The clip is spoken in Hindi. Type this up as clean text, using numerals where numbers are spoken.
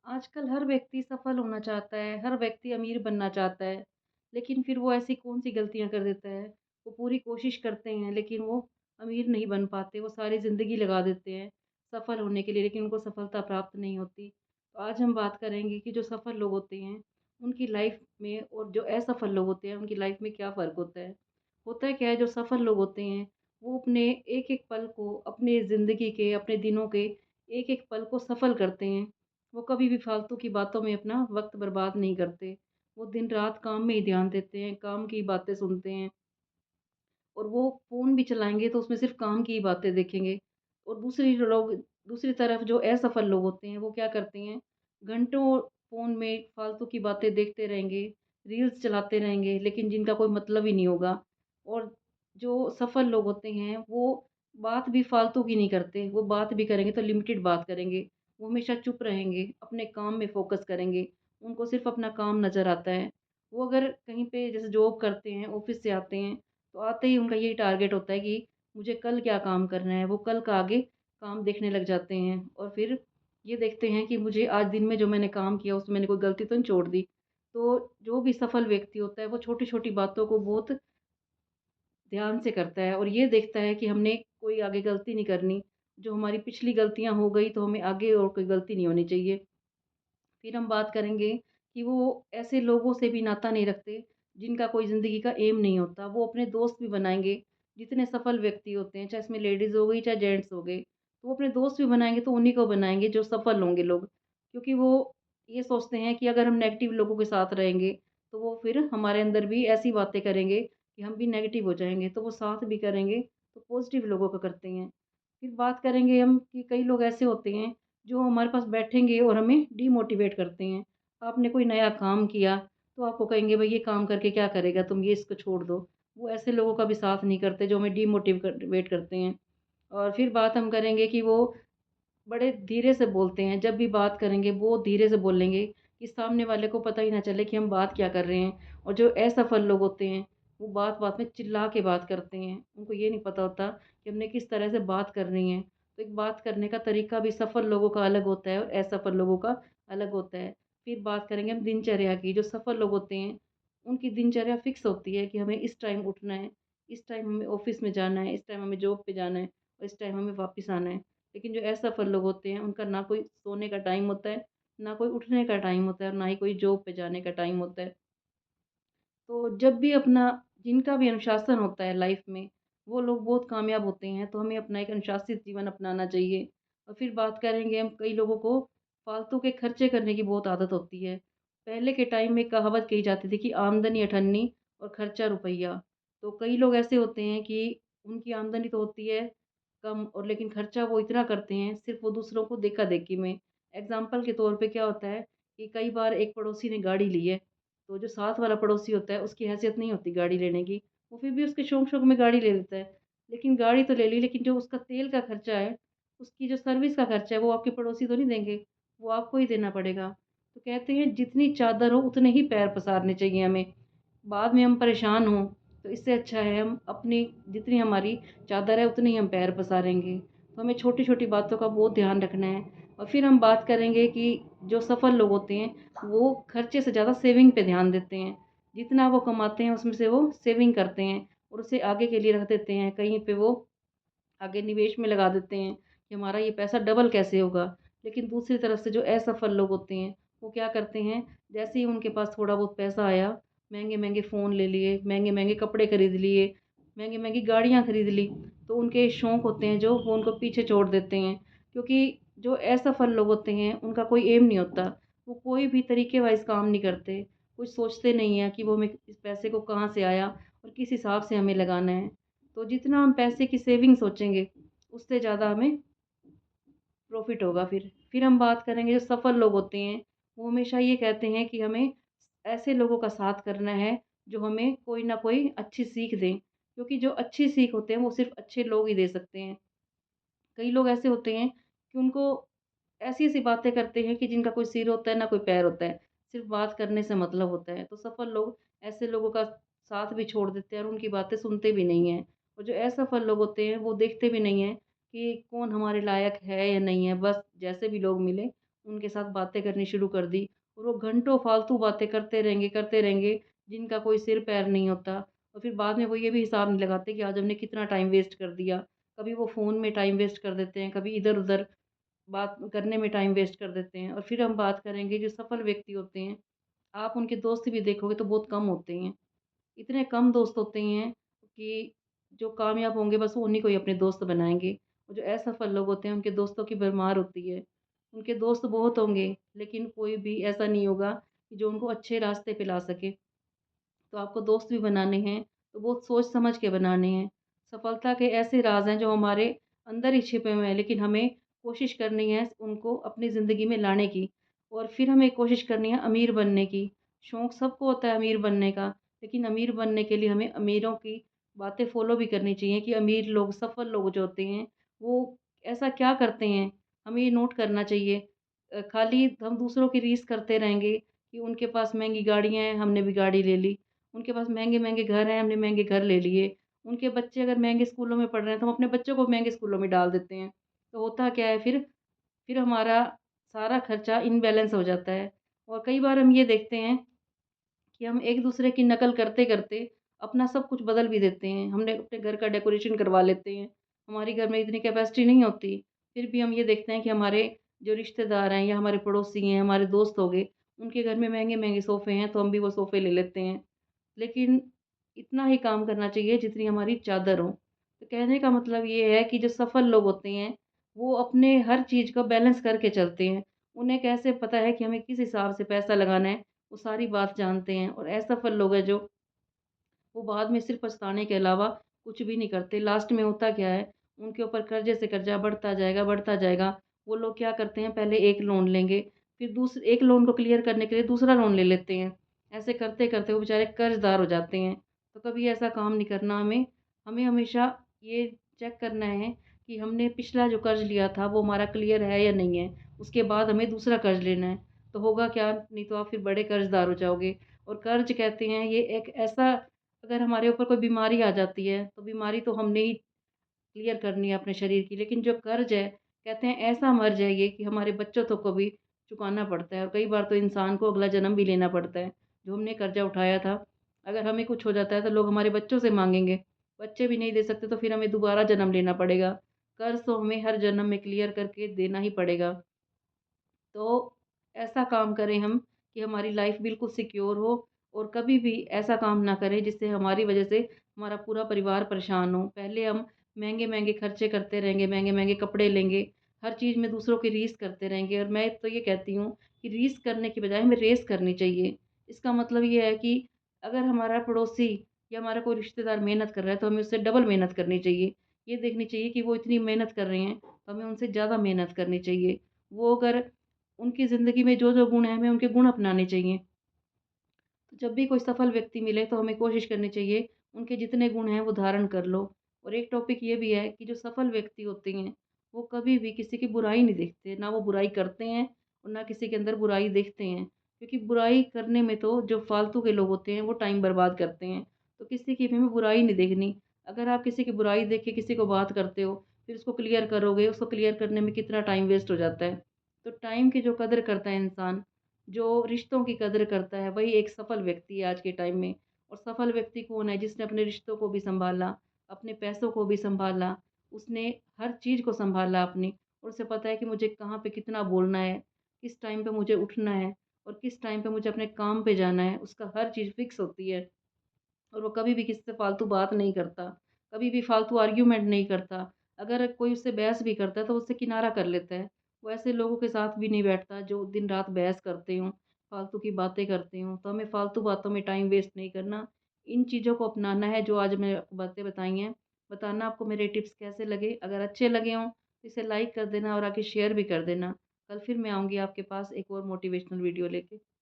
आजकल हर व्यक्ति सफल होना चाहता है, हर व्यक्ति अमीर बनना चाहता है, लेकिन फिर वो ऐसी कौन-सी गलतियाँ कर देता है, वो पूरी कोशिश करते हैं लेकिन वो अमीर नहीं बन पाते, वो सारी ज़िंदगी लगा देते हैं सफल होने के लिए लेकिन उनको सफलता प्राप्त नहीं होती। तो आज हम बात करेंगे कि जो सफल लोग होते हैं, उनकी लाइफ़ में और जो असफल लोग होते हैं, उनकी लाइफ़ में क्या फ़र्क होता है। होता है क्या है, जो सफल लोग होते हैं, वो अपने एक-एक पल को, अपने ज़िंदगी के, अपने दिनों के एक-एक पल को सफल करते हैं। वो कभी भी फालतू की बातों में अपना वक़्त बर्बाद नहीं करते। वो दिन-रात काम में ही ध्यान देते हैं, काम की बातें सुनते हैं और वो फ़ोन भी चलाएँगे तो उसमें सिर्फ़ काम की ही बातें देखेंगे। और दूसरी तरफ जो असफल लोग होते हैं, वो क्या करते हैं, घंटों फ़ोन में फालतू की बातें देखते रहेंगे, रील्स चलाते रहेंगे, लेकिन जिनका कोई मतलब ही नहीं होगा। और जो सफल लोग होते हैं, वो बात भी फालतू की नहीं करते, वो बात भी करेंगे तो लिमिटेड बात करेंगे। वो हमेशा चुप रहेंगे, अपने काम में फ़ोकस करेंगे, उनको सिर्फ़ अपना काम नज़र आता है। वो अगर कहीं पे जैसे जॉब करते हैं, ऑफ़िस से आते हैं, तो आते ही उनका यही टारगेट होता है कि मुझे कल क्या काम करना है, वो कल का आगे काम देखने लग जाते हैं और फिर ये देखते हैं कि मुझे आज दिन में जो मैंने काम किया उसमें मैंने कोई गलती तो नहीं छोड़ दी। तो जो भी सफल व्यक्ति होता है वो छोटी-छोटी बातों को बहुत ध्यान से करता है और ये देखता है कि हमने कोई आगे गलती नहीं करनी। जो हमारी पिछली गलतियाँ हो गई तो हमें आगे और कोई गलती नहीं होनी चाहिए। फिर हम बात करेंगे कि वो ऐसे लोगों से भी नाता नहीं रखते, जिनका कोई ज़िंदगी का एम नहीं होता। वो अपने दोस्त भी बनाएँगे, जितने सफल व्यक्ति होते हैं, चाहे इसमें लेडीज़ हो गई, चाहे जेंट्स हो गए। तो वो अपने दोस्त भी बनाएँगे तो उन्हीं को बनाएँगे जो सफल होंगे लोग। क्योंकि वो ये सोचते हैं कि अगर हम नेगेटिव लोगों के साथ रहेंगे, तो वो फिर हमारे अंदर भी ऐसी बातें करेंगे कि हम भी नेगेटिव हो जाएँगे। तो वो साथ भी करेंगे, तो पॉज़िटिव लोगों का करते हैं। फिर बात करेंगे हम कि कई लोग ऐसे होते हैं जो हमारे पास बैठेंगे और हमें डीमोटिवेट करते हैं। आपने कोई नया काम किया, तो आपको कहेंगे भई ये काम करके क्या करेगा, तुम ये इसको छोड़ दो। वो ऐसे लोगों का भी साथ नहीं करते जो हमें वेट करते हैं। और फिर बात हम करेंगे कि वो बड़े धीरे से बोलते हैं, जब भी बात करेंगे बहुत धीरे से बोलेंगे कि सामने वाले को पता ही ना चले कि हम बात क्या कर रहे हैं। और जो असफल लोग होते हैं, वो बात-बात में चिल्ला के बात करते हैं। उनको ये नहीं पता होता कि हमने किस तरह से बात करनी है। तो एक बात करने का तरीका भी सफल लोगों का अलग होता है और असफल लोगों का अलग होता है। फिर बात करेंगे हम दिनचर्या की, जो सफल लोग होते हैं, उनकी दिनचर्या फिक्स होती है कि हमें इस टाइम उठना है, इस टाइम हमें ऑफ़िस में जाना है, इस टाइम हमें जॉब पे जाना है और इस टाइम हमें वापस आना है। लेकिन जो असफल लोग होते हैं, उनका ना कोई सोने का टाइम होता है, ना कोई उठने का टाइम होता है और ना ही कोई जॉब पे जाने का टाइम होता है। तो जब भी अपना जिनका भी अनुशासन होता है लाइफ में, वो लोग बहुत कामयाब होते हैं, तो हमें अपना एक अनुशासित जीवन अपनाना चाहिए। और फिर बात करेंगे हम, कई लोगों को फालतू के खर्चे करने की बहुत आदत होती है। पहले के टाइम में कहावत कही जाती थी कि आमदनी अठन्नी और खर्चा रुपया। तो कई लोग ऐसे होते हैं कि उनकी आमदनी तो होती है कम और लेकिन खर्चा वो इतना करते हैं, सिर्फ़ वो दूसरों को देखा-देखी में। एग्ज़ाम्पल के तौर पे क्या होता है कि कई बार एक पड़ोसी ने गाड़ी ली है, तो जो साथ वाला पड़ोसी होता है, उसकी हैसियत नहीं होती गाड़ी लेने की, वो फिर भी उसके शौक-शौक में गाड़ी ले लेता है। लेकिन गाड़ी तो ले ली, लेकिन जो उसका तेल का खर्चा है, उसकी जो सर्विस का खर्चा है, वो आपके पड़ोसी तो नहीं देंगे, वो आपको ही देना पड़ेगा। तो कहते हैं जितनी चादर हो उतने ही पैर पसारने चाहिए हमें। बाद में हम परेशान हों, तो इससे अच्छा है हम अपनी जितनी हमारी चादर है उतनी ही हम पैर पसारेंगे। तो हमें छोटी-छोटी बातों का बहुत ध्यान रखना है। और फिर हम बात करेंगे कि जो सफल लोग होते हैं, वो खर्चे से ज़्यादा सेविंग पे ध्यान देते हैं। जितना वो कमाते हैं उसमें से वो सेविंग करते हैं और उसे आगे के लिए रख देते हैं। कहीं पे वो आगे निवेश में लगा देते हैं कि हमारा ये पैसा डबल कैसे होगा। लेकिन दूसरी तरफ से जो असफल लोग होते हैं, वो क्या करते हैं, जैसे ही उनके पास थोड़ा बहुत पैसा आया, महँगे-महँगे फ़ोन ले लिए, महँगे-महँगे कपड़े खरीद लिए, महँगी-महँगी गाड़ियाँ खरीद ली। तो उनके शौक होते हैं जो वो उनको पीछे छोड़ देते हैं। क्योंकि जो असफल लोग होते हैं, उनका कोई एम नहीं होता। वो कोई भी तरीके वाइज़ काम नहीं करते। कुछ सोचते नहीं हैं कि वो हमें इस पैसे को कहाँ से आया और किस हिसाब से हमें लगाना है। तो जितना हम पैसे की सेविंग सोचेंगे, उससे ज़्यादा हमें प्रॉफ़िट होगा फिर। फिर हम बात करेंगे जो सफल लोग होते हैं, वो हमेशा ये कहते हैं कि हमें ऐसे लोगों का साथ करना है, जो हमें कोई न कोई अच्छी सीख दें। क्योंकि जो अच्छी सीख होते हैं, वो सिर्फ़ अच्छे लोग ही दे सकते हैं। कई लोग ऐसे होते हैं कि उनको ऐसी-ऐसी बातें करते हैं कि जिनका कोई सिर होता है, ना कोई पैर होता है। सिर्फ़ बात करने से मतलब होता है। तो सफल लोग ऐसे लोगों का साथ भी छोड़ देते हैं और उनकी बातें सुनते भी नहीं हैं। और जो असफल लोग होते हैं, वो देखते भी नहीं हैं कि कौन हमारे लायक है या नहीं है। बस जैसे भी लोग मिले, उनके साथ बातें करनी शुरू कर दी और वो घंटों फालतू बातें करते रहेंगे, जिनका कोई सिर पैर नहीं होता। और फिर बाद में वो ये भी हिसाब नहीं लगाते कि आज हमने कितना टाइम वेस्ट कर दिया। कभी वो फ़ोन में टाइम वेस्ट कर देते हैं, कभी इधर-उधर बात करने में टाइम वेस्ट कर देते हैं। और फिर हम बात करेंगे जो सफल व्यक्ति होते हैं, आप उनके दोस्त भी देखोगे तो बहुत कम होते हैं। इतने कम दोस्त होते हैं कि जो कामयाब होंगे बस वो उन्हीं को ही अपने दोस्त बनाएँगे। और जो असफल लोग होते हैं उनके दोस्तों की भरमार होती है। उनके दोस्त बहुत होंगे लेकिन कोई भी ऐसा नहीं होगा कि जो उनको अच्छे रास्ते पे ला सके। तो आपको दोस्त भी बनाने हैं, तो बहुत सोच समझ के बनाने हैं। सफलता के ऐसे राज़ हैं जो हमारे अंदर ही छिपे हुए हैं, लेकिन हमें कोशिश करनी है उनको अपनी ज़िंदगी में लाने की। और फिर हमें कोशिश करनी है अमीर बनने की। शौक सबको होता है अमीर बनने का, लेकिन अमीर बनने के लिए हमें अमीरों की बातें फ़ॉलो भी करनी चाहिए कि अमीर लोग, सफल लोग जो होते हैं, वो ऐसा क्या करते हैं, हमें ये नोट करना चाहिए। खाली हम दूसरों की रीस करते रहेंगे कि उनके पास महँगी गाड़ियाँ हैं, हमने भी गाड़ी ले ली। उनके पास महँगे-महँगे घर हैं, हमने महँगे घर ले लिए। उनके बच्चे अगर महँगे स्कूलों में पढ़ रहे हैं, तो हम अपने बच्चों को महँगे स्कूलों में डाल देते हैं। तो होता क्या है फिर हमारा सारा खर्चा इम्बैलेंस हो जाता है। और कई बार हम ये देखते हैं कि हम एक-दूसरे की नकल करते-करते अपना सब कुछ बदल भी देते हैं। हमने अपने घर का डेकोरेशन करवा लेते हैं। हमारे घर में इतनी कैपेसिटी नहीं होती, फिर भी हम ये देखते हैं कि हमारे जो रिश्तेदार हैं या हमारे पड़ोसी हैं, हमारे दोस्त हो गए, उनके घर में महँगे-महँगे सोफ़े हैं, तो हम भी वो सोफ़े ले लेते हैं। लेकिन इतना ही काम करना चाहिए जितनी हमारी चादर हो। तो कहने का मतलब ये है कि जो सफल लोग होते हैं, वो अपने हर चीज़ को बैलेंस करके चलते हैं। उन्हें कैसे पता है कि हमें किस हिसाब से पैसा लगाना है, वो सारी बात जानते हैं। और असफल लोग हैं जो, वो बाद में सिर्फ़ पछताने के अलावा कुछ भी नहीं करते। लास्ट में होता क्या है, उनके ऊपर कर्ज़े से कर्ज़ा बढ़ता जाएगा, बढ़ता जाएगा। वो लोग क्या करते हैं, पहले एक लोन लेंगे, फिर एक लोन को क्लियर करने के लिए दूसरा लोन ले लेते हैं। ऐसे करते-करते वो बेचारे कर्ज़दार हो जाते हैं। तो कभी ऐसा काम नहीं करना हमें। हमें हमेशा ये चेक करना है कि हमने पिछला जो कर्ज़ लिया था, वो हमारा क्लियर है या नहीं है। उसके बाद हमें दूसरा कर्ज़ लेना है। तो होगा क्या, नहीं तो आप फिर बड़े कर्ज़दार हो जाओगे। और कर्ज़ कहते हैं ये एक ऐसा, अगर हमारे ऊपर कोई बीमारी आ जाती है, तो बीमारी तो हमने ही क्लियर करनी है अपने शरीर की। लेकिन जो कर्ज़ है, कहते हैं ऐसा मर्ज़ है ये कि हमारे बच्चों तक को भी चुकाना पड़ता है। और कई बार तो इंसान को अगला जन्म भी लेना पड़ता है। जो हमने कर्ज़ा उठाया था, अगर हमें कुछ हो जाता है तो लोग हमारे बच्चों से माँगेंगे। बच्चे भी नहीं दे सकते तो फिर हमें दोबारा जन्म लेना पड़ेगा। कर्ज़ तो हमें हर जन्म में क्लियर करके देना ही पड़ेगा। तो ऐसा काम करें हम कि हमारी लाइफ बिल्कुल सिक्योर हो। और कभी भी ऐसा काम ना करें जिससे हमारी वजह से हमारा पूरा परिवार परेशान हो। पहले हम महँगे-महँगे खर्चे करते रहेंगे, महँगे-महँगे कपड़े लेंगे, हर चीज़ में दूसरों की रीस करते रहेंगे। और मैं तो ये कहती हूँ कि रीस करने की बजाय हमें रेस करनी चाहिए। इसका मतलब ये है कि अगर हमारा पड़ोसी या हमारा कोई रिश्तेदार मेहनत कर रहा है, तो हमें उससे डबल मेहनत करनी चाहिए। ये देखनी चाहिए कि वो इतनी मेहनत कर रहे हैं, तो हमें उनसे ज़्यादा मेहनत करनी चाहिए। वो अगर, उनकी ज़िंदगी में जो-जो गुण हैं, हमें उनके गुण अपनाने चाहिए। तो जब भी कोई सफल व्यक्ति मिले तो हमें कोशिश करनी चाहिए, उनके जितने गुण हैं वो धारण कर लो। और एक टॉपिक ये भी है कि जो सफल व्यक्ति होते हैं, वो कभी भी किसी की बुराई नहीं देखते, ना वो बुराई करते हैं और ना किसी के अंदर बुराई देखते हैं। क्योंकि बुराई करने में तो जो फालतू के लोग होते हैं, वो टाइम बर्बाद करते हैं। तो किसी की भी हमें बुराई नहीं देखनी। अगर आप किसी की बुराई देख के किसी को बात करते हो, फिर उसको क्लियर करोगे, उसको क्लियर करने में कितना टाइम वेस्ट हो जाता है। तो टाइम की जो कदर करता है इंसान, जो रिश्तों की कदर करता है, वही एक सफल व्यक्ति है आज के टाइम में। और सफल व्यक्ति कौन है, जिसने अपने रिश्तों को भी सँभाला, अपने पैसों को भी सँभाला, उसने हर चीज़ को सँभाला अपनी। और उसे पता है कि मुझे कहाँ पे कितना बोलना है, किस टाइम पे मुझे उठना है और किस टाइम पे मुझे अपने काम पे जाना है, उसका हर चीज़ फ़िक्स होती है। और वो कभी भी किसी से फ़ालतू बात नहीं करता, कभी भी फ़ालतू आर्ग्यूमेंट नहीं करता। अगर कोई उससे बहस भी करता है तो उससे किनारा कर लेता है। वो ऐसे लोगों के साथ भी नहीं बैठता जो दिन-रात बहस करते हों, फ़ालतू की बातें करते हों। तो हमें फ़ालतू बातों में टाइम वेस्ट नहीं करना। इन चीज़ों को अपनाना है जो आज मैं आपको बातें बताई हैं। बताना आपको मेरे टिप्स कैसे लगे? अगर अच्छे लगे हों तो इसे लाइक कर देना और आगे शेयर भी कर देना। कल फिर मैं आऊँगी आपके पास एक और मोटिवेशनल वीडियो लेके।